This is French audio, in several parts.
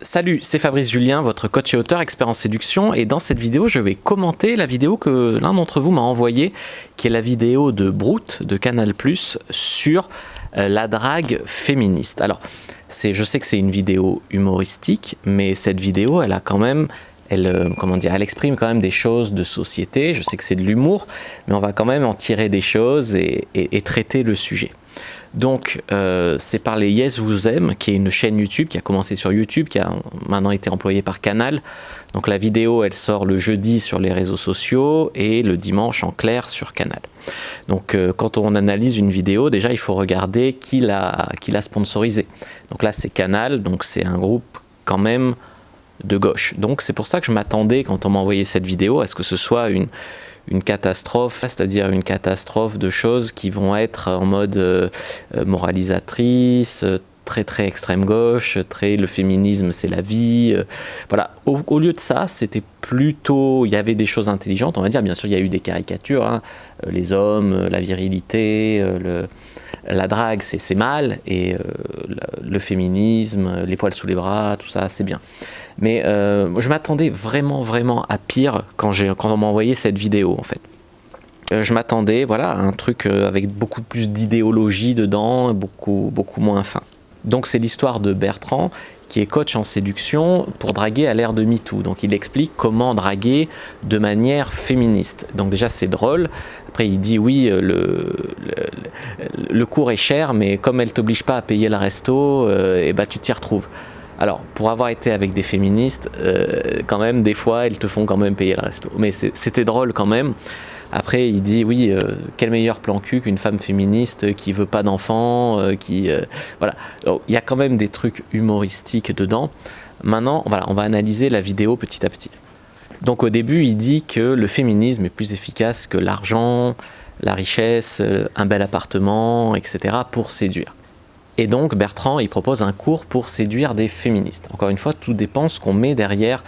Salut, c'est Fabrice Julien, votre coach et auteur expert en séduction, et dans cette vidéo, je vais commenter la vidéo que l'un d'entre vous m'a envoyée, qui est la vidéo de Brut de Canal+ sur la drague féministe. Alors, je sais que c'est une vidéo humoristique, mais cette vidéo, elle a quand même, elle exprime quand même des choses de société. Je sais que c'est de l'humour, mais on va quand même en tirer des choses et traiter le sujet. Donc, c'est par les Yes Vous Aime, qui est une chaîne YouTube qui a commencé sur YouTube, qui a maintenant été employée par Canal. Donc la vidéo, elle sort le jeudi sur les réseaux sociaux et le dimanche en clair sur Canal. Donc quand on analyse une vidéo, déjà il faut regarder qui l'a sponsorisé. Donc là c'est Canal, donc c'est un groupe quand même de gauche. Donc c'est pour ça que je m'attendais, quand on m'a envoyé cette vidéo, à ce que ce soit une catastrophe, c'est-à-dire une catastrophe de choses qui vont être en mode moralisatrice, très extrême gauche, le féminisme c'est la vie, voilà. Au lieu de ça, c'était plutôt, il y avait des choses intelligentes, on va dire. Bien sûr il y a eu des caricatures, hein, les hommes, la virilité, la drague c'est mal, et le féminisme, les poils sous les bras, tout ça c'est bien. Mais je m'attendais vraiment à pire quand on m'a envoyé cette vidéo en fait. Je m'attendais à un truc avec beaucoup plus d'idéologie dedans, beaucoup moins fin. Donc c'est l'histoire de Bertrand, qui est coach en séduction pour draguer à l'ère de MeToo. Donc il explique comment draguer de manière féministe. Donc déjà c'est drôle. Après il dit oui, le cours est cher, mais comme elle t'oblige pas à payer le resto, tu t'y retrouves. Alors, pour avoir été avec des féministes, quand même, des fois, elles te font quand même payer le resto. Mais c'était drôle quand même. Après, il dit, oui, quel meilleur plan cul qu'une femme féministe qui veut pas d'enfants, voilà. Donc, il y a quand même des trucs humoristiques dedans. Maintenant, voilà, on va analyser la vidéo petit à petit. Donc, au début, il dit que le féminisme est plus efficace que l'argent, la richesse, un bel appartement, etc. pour séduire. Et donc Bertrand, il propose un cours pour séduire des féministes. Encore une fois, tout dépend ce qu'on met derrière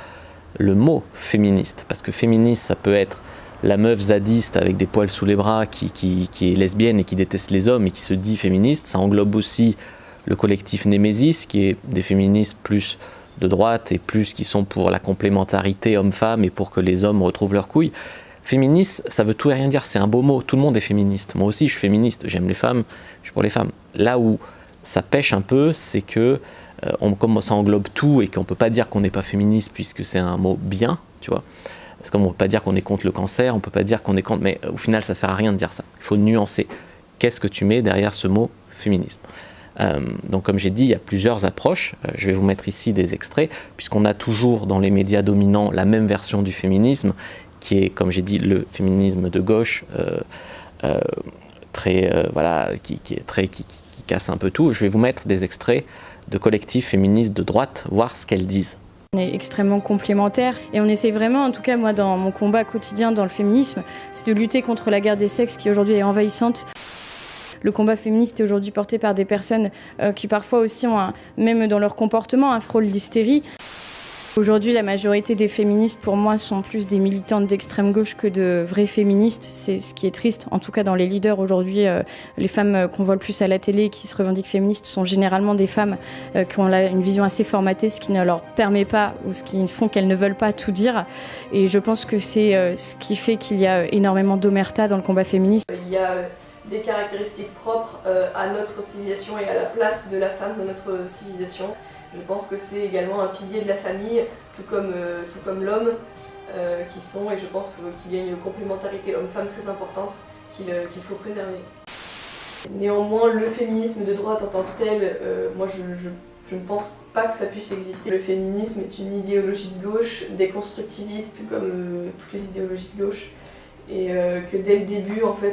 le mot féministe. Parce que féministe, ça peut être la meuf zadiste avec des poils sous les bras qui est lesbienne et qui déteste les hommes et qui se dit féministe. Ça englobe aussi le collectif Némésis, qui est des féministes plus de droite et plus qui sont pour la complémentarité homme-femme et pour que les hommes retrouvent leurs couilles. Féministe, ça veut tout et rien dire, c'est un beau mot. Tout le monde est féministe. Moi aussi, je suis féministe. J'aime les femmes, je suis pour les femmes. Là où ça pêche un peu, c'est que comme ça englobe tout et qu'on ne peut pas dire qu'on n'est pas féministe puisque c'est un mot bien, tu vois. C'est comme on ne peut pas dire qu'on est contre le cancer, on ne peut pas dire qu'on est contre... Mais au final, ça ne sert à rien de dire ça. Il faut nuancer. Qu'est-ce que tu mets derrière ce mot féminisme ? Donc comme j'ai dit, il y a plusieurs approches. Je vais vous mettre ici des extraits, puisqu'on a toujours dans les médias dominants la même version du féminisme, qui est, comme j'ai dit, le féminisme de gauche, qui casse un peu tout. Je vais vous mettre des extraits de collectifs féministes de droite, voir ce qu'elles disent. On est extrêmement complémentaires et on essaie vraiment, en tout cas moi dans mon combat quotidien dans le féminisme, c'est de lutter contre la guerre des sexes qui aujourd'hui est envahissante. Le combat féministe est aujourd'hui porté par des personnes qui parfois aussi ont, même dans leur comportement, un frôle d'hystérie. Aujourd'hui, la majorité des féministes, pour moi, sont plus des militantes d'extrême gauche que de vraies féministes. C'est ce qui est triste. En tout cas, dans les leaders aujourd'hui, les femmes qu'on voit le plus à la télé qui se revendiquent féministes sont généralement des femmes qui ont une vision assez formatée, ce qui ne leur permet pas ou ce qui font qu'elles ne veulent pas tout dire. Et je pense que c'est ce qui fait qu'il y a énormément d'omerta dans le combat féministe. Il y a des caractéristiques propres à notre civilisation et à la place de la femme dans notre civilisation. Je pense que c'est également un pilier de la famille, tout comme l'homme, qui sont, et je pense qu'il y a une complémentarité homme-femme très importante qu'il faut préserver. Néanmoins, le féminisme de droite en tant que tel, moi je ne pense pas que ça puisse exister. Le féminisme est une idéologie de gauche, déconstructiviste comme toutes les idéologies de gauche, et que dès le début, en fait,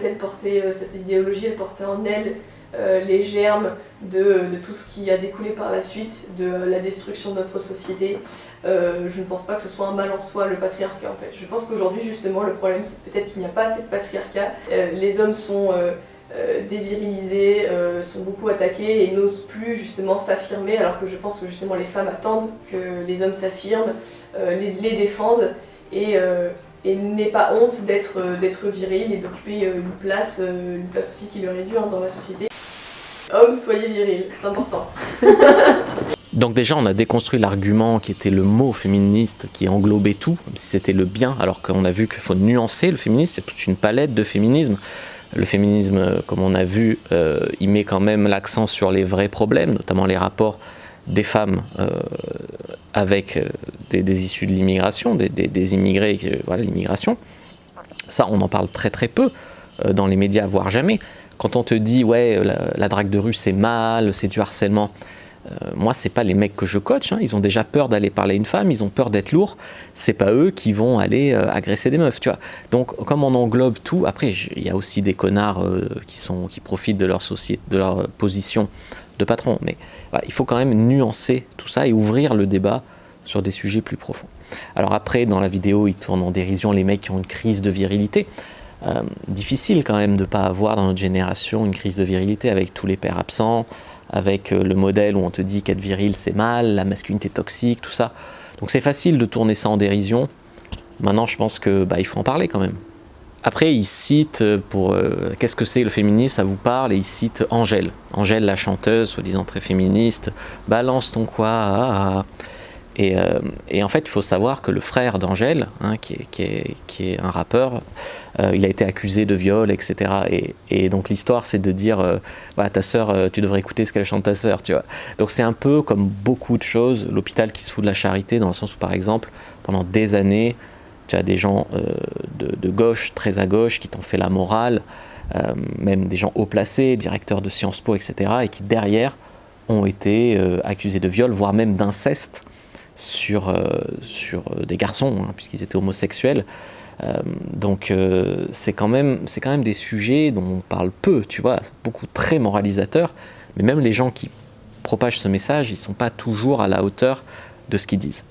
cette idéologie, elle portait en elle les germes de tout ce qui a découlé par la suite, de la destruction de notre société. Je ne pense pas que ce soit un mal en soi, le patriarcat en fait. Je pense qu'aujourd'hui justement le problème c'est peut-être qu'il n'y a pas assez de patriarcat. Les hommes sont dévirilisés, sont beaucoup attaqués et n'osent plus justement s'affirmer, alors que je pense que justement les femmes attendent que les hommes s'affirment, les défendent et n'aient pas honte d'être viril et d'occuper une place aussi qui leur est due dans la société. Hommes, soyez virils, c'est important. Donc déjà, on a déconstruit l'argument qui était le mot féministe, qui englobait tout, comme si c'était le bien, alors qu'on a vu qu'il faut nuancer le féminisme, il y a toute une palette de féminisme. Le féminisme, comme on a vu, il met quand même l'accent sur les vrais problèmes, notamment les rapports des femmes avec des issus de l'immigration, des immigrés, voilà, l'immigration. Ça, on en parle très très peu dans les médias, voire jamais. Quand on te dit, ouais, la drague de rue, c'est mal, c'est du harcèlement, moi, c'est pas les mecs que je coach, hein. Ils ont déjà peur d'aller parler à une femme, ils ont peur d'être lourds, c'est pas eux qui vont aller agresser des meufs, tu vois. Donc, comme on englobe tout, après, il y a aussi des connards qui profitent de leur société, de leur position de patron, mais voilà, il faut quand même nuancer tout ça et ouvrir le débat sur des sujets plus profonds. Alors après, dans la vidéo, ils tournent en dérision les mecs qui ont une crise de virilité. Difficile quand même de ne pas avoir dans notre génération une crise de virilité avec tous les pères absents, avec le modèle où on te dit qu'être viril c'est mal, la masculinité toxique, tout ça. Donc c'est facile de tourner ça en dérision. Maintenant, je pense que il faut en parler quand même. Après, il cite pour qu'est-ce que c'est le féminisme, ça vous parle, et il cite Angèle. Angèle, la chanteuse, soi-disant très féministe, balance ton quoi, Et en fait, il faut savoir que le frère d'Angèle, hein, qui est un rappeur, il a été accusé de viol, etc. Et donc l'histoire, c'est de dire, voilà, ta sœur, tu devrais écouter ce qu'elle chante ta sœur, tu vois. Donc c'est un peu comme beaucoup de choses, l'hôpital qui se fout de la charité, dans le sens où, par exemple, pendant des années, tu as des gens de gauche, très à gauche, qui t'ont fait la morale, même des gens haut placés, directeurs de Sciences Po, etc., et qui, derrière, ont été accusés de viol, voire même d'inceste, sur des garçons, hein, puisqu'ils étaient homosexuels. Donc c'est quand même des sujets dont on parle peu, tu vois, beaucoup très moralisateurs, mais même les gens qui propagent ce message, ils ne sont pas toujours à la hauteur de ce qu'ils disent.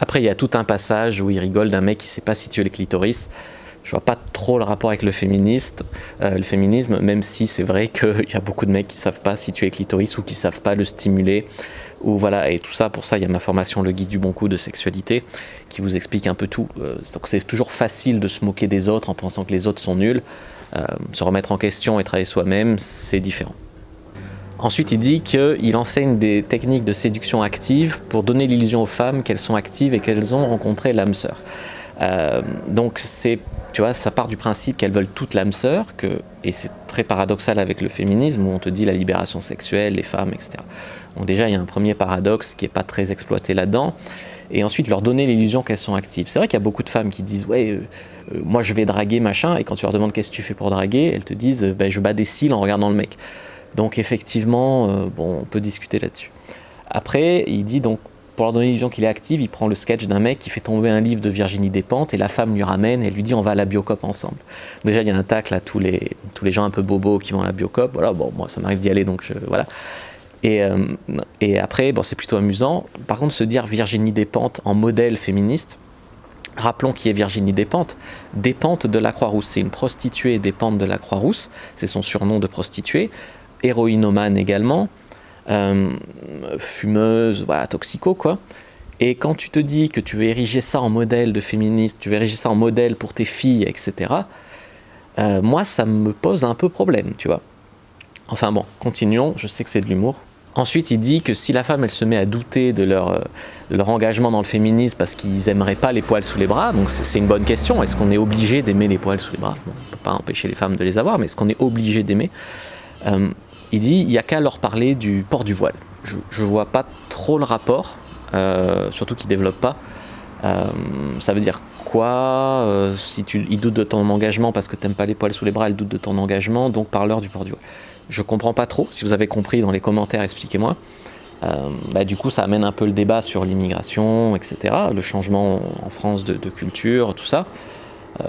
Après, il y a tout un passage où il rigole d'un mec qui ne sait pas situer les clitoris. Je vois pas trop le rapport avec le féminisme, même si c'est vrai qu'il y a beaucoup de mecs qui ne savent pas situer les clitoris ou qui ne savent pas le stimuler. Ou voilà, et tout ça, pour ça, il y a ma formation Le Guide du Bon Coup de sexualité qui vous explique un peu tout. Donc c'est toujours facile de se moquer des autres en pensant que les autres sont nuls. Se remettre en question et travailler soi-même, c'est différent. Ensuite, il dit qu'il enseigne des techniques de séduction active pour donner l'illusion aux femmes qu'elles sont actives et qu'elles ont rencontré l'âme sœur. Donc tu vois, ça part du principe qu'elles veulent toute l'âme sœur, et c'est très paradoxal avec le féminisme où on te dit la libération sexuelle, les femmes, etc. Donc déjà, il y a un premier paradoxe qui n'est pas très exploité là-dedans. Et ensuite, leur donner l'illusion qu'elles sont actives. C'est vrai qu'il y a beaucoup de femmes qui disent « Ouais, moi je vais draguer, machin », et quand tu leur demandes « Qu'est-ce que tu fais pour draguer ?», elles te disent « Je bats des cils en regardant le mec ». Donc effectivement, on peut discuter là-dessus. Après, il dit donc, pour leur donner l'illusion qu'il est active, il prend le sketch d'un mec qui fait tomber un livre de Virginie Despentes et la femme lui ramène et lui dit on va à la Biocop ensemble. Déjà il y a un tacle à tous les gens un peu bobos qui vont à la Biocop. Voilà, bon, moi ça m'arrive d'y aller donc voilà. Et après, bon, c'est plutôt amusant. Par contre, se dire Virginie Despentes en modèle féministe, rappelons qui est Virginie Despentes. Despentes de la Croix-Rousse, c'est une prostituée Despentes de la Croix-Rousse, c'est son surnom de prostituée, héroïnomane également. Fumeuse, voilà, toxico quoi. Et quand tu te dis que tu veux ériger ça en modèle de féministe, tu veux ériger ça en modèle pour tes filles, etc. Moi, ça me pose un peu problème, tu vois. Enfin bon, continuons, je sais que c'est de l'humour. Ensuite, il dit que si la femme, elle se met à douter de leur engagement dans le féminisme parce qu'ils aimeraient pas les poils sous les bras, donc c'est une bonne question, est-ce qu'on est obligé d'aimer les poils sous les bras? Bon, on peut pas empêcher les femmes de les avoir, mais est-ce qu'on est obligé d'aimer? Il dit, il n'y a qu'à leur parler du port du voile. Je ne vois pas trop le rapport, surtout qu'ils ne développent pas. Ça veut dire quoi si ils doutent de ton engagement parce que tu n'aimes pas les poils sous les bras, ils doutent de ton engagement, donc parle-leur du port du voile. Je ne comprends pas trop. Si vous avez compris dans les commentaires, expliquez-moi. Du coup, ça amène un peu le débat sur l'immigration, etc., le changement en France de culture, tout ça.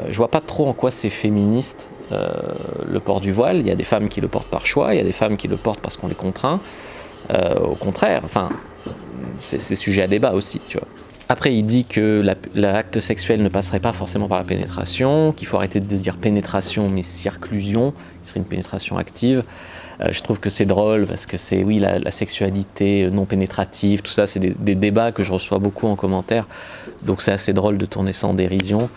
Je ne vois pas trop en quoi c'est féministe. Le port du voile, il y a des femmes qui le portent par choix, il y a des femmes qui le portent parce qu'on les contraint. Au contraire, enfin, c'est sujet à débat aussi, tu vois. Après, il dit que l'acte sexuel ne passerait pas forcément par la pénétration, qu'il faut arrêter de dire pénétration, mais circlusion, qui serait une pénétration active. Je trouve que c'est drôle parce que c'est, oui, la sexualité non pénétrative, tout ça, c'est des débats que je reçois beaucoup en commentaire. Donc c'est assez drôle de tourner ça en dérision.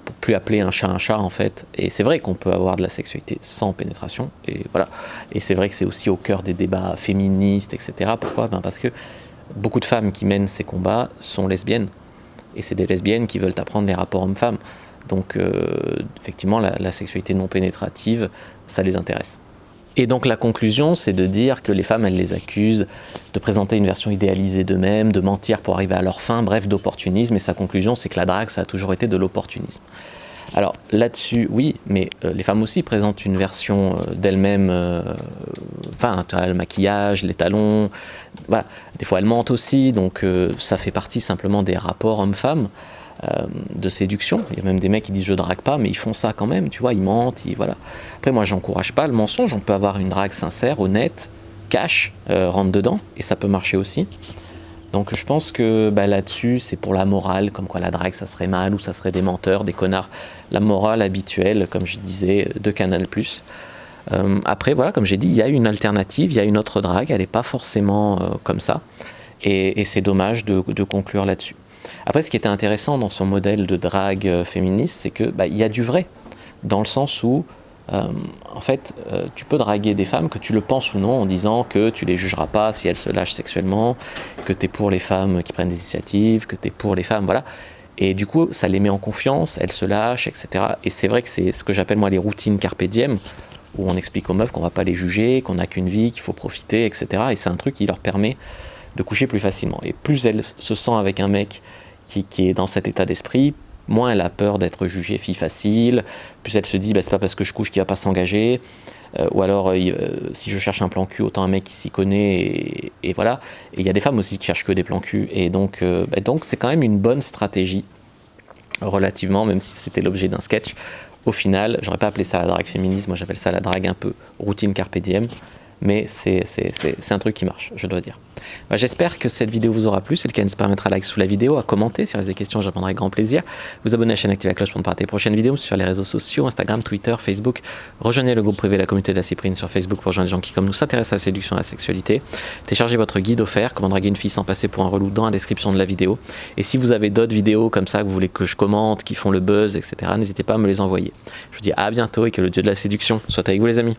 Pour plus appeler un chat en fait, et c'est vrai qu'on peut avoir de la sexualité sans pénétration, et voilà, et c'est vrai que c'est aussi au cœur des débats féministes, etc. Pourquoi? Parce que beaucoup de femmes qui mènent ces combats sont lesbiennes. Et c'est des lesbiennes qui veulent apprendre les rapports hommes-femmes. Donc effectivement, la sexualité non pénétrative, ça les intéresse. Et donc la conclusion, c'est de dire que les femmes, elles les accusent de présenter une version idéalisée d'eux-mêmes, de mentir pour arriver à leur fin, bref, d'opportunisme. Et sa conclusion, c'est que la drague, ça a toujours été de l'opportunisme. Alors là-dessus, oui, mais les femmes aussi présentent une version d'elles-mêmes, le maquillage, les talons, voilà. Des fois elles mentent aussi, donc ça fait partie simplement des rapports hommes-femmes de séduction. Il y a même des mecs qui disent je drague pas, mais ils font ça quand même, tu vois, ils mentent, voilà. Après moi j'encourage pas le mensonge, on peut avoir une drague sincère, honnête, cash, rentre dedans, et ça peut marcher aussi. Donc je pense que là-dessus, c'est pour la morale, comme quoi la drague, ça serait mal, ou ça serait des menteurs, des connards. La morale habituelle, comme je disais, de Canal+. Après, voilà, comme j'ai dit, il y a une alternative, il y a une autre drague, elle n'est pas forcément comme ça. Et c'est dommage de conclure là-dessus. Après, ce qui était intéressant dans son modèle de drague féministe, c'est que il y a du vrai, dans le sens où en fait, tu peux draguer des femmes, que tu le penses ou non, en disant que tu les jugeras pas si elles se lâchent sexuellement, que tu es pour les femmes qui prennent des initiatives, que tu es pour les femmes, voilà. Et du coup, ça les met en confiance, elles se lâchent, etc. Et c'est vrai que c'est ce que j'appelle moi les routines carpe diem, où on explique aux meufs qu'on va pas les juger, qu'on n'a qu'une vie, qu'il faut profiter, etc. Et c'est un truc qui leur permet de coucher plus facilement. Et plus elle se sent avec un mec qui est dans cet état d'esprit, moins elle a peur d'être jugée fille facile, plus elle se dit c'est pas parce que je couche qu'il va pas s'engager, ou alors si je cherche un plan cul, autant un mec qui s'y connaît, et voilà. Et il y a des femmes aussi qui cherchent que des plans cul, et donc c'est quand même une bonne stratégie, relativement, même si c'était l'objet d'un sketch. Au final, j'aurais pas appelé ça la drague féministe, moi j'appelle ça la drague un peu routine carpe diem, mais c'est un truc qui marche, je dois dire. J'espère que cette vidéo vous aura plu. Si c'est le cas, n'hésitez pas à mettre un like sous la vidéo, à commenter. Si vous avez des questions, je répondrai avec grand plaisir. Vous abonnez à la chaîne, activez la cloche pour ne pas rater les prochaines vidéos sur les réseaux sociaux, Instagram, Twitter, Facebook. Rejoignez le groupe privé La Communauté de la Cyprine sur Facebook pour rejoindre des gens qui, comme nous, s'intéressent à la séduction et à la sexualité. Téléchargez votre guide offert, comment draguer une fille sans passer pour un relou, dans la description de la vidéo. Et si vous avez d'autres vidéos comme ça que vous voulez que je commente, qui font le buzz, etc., n'hésitez pas à me les envoyer. Je vous dis à bientôt et que le dieu de la séduction soit avec vous les amis.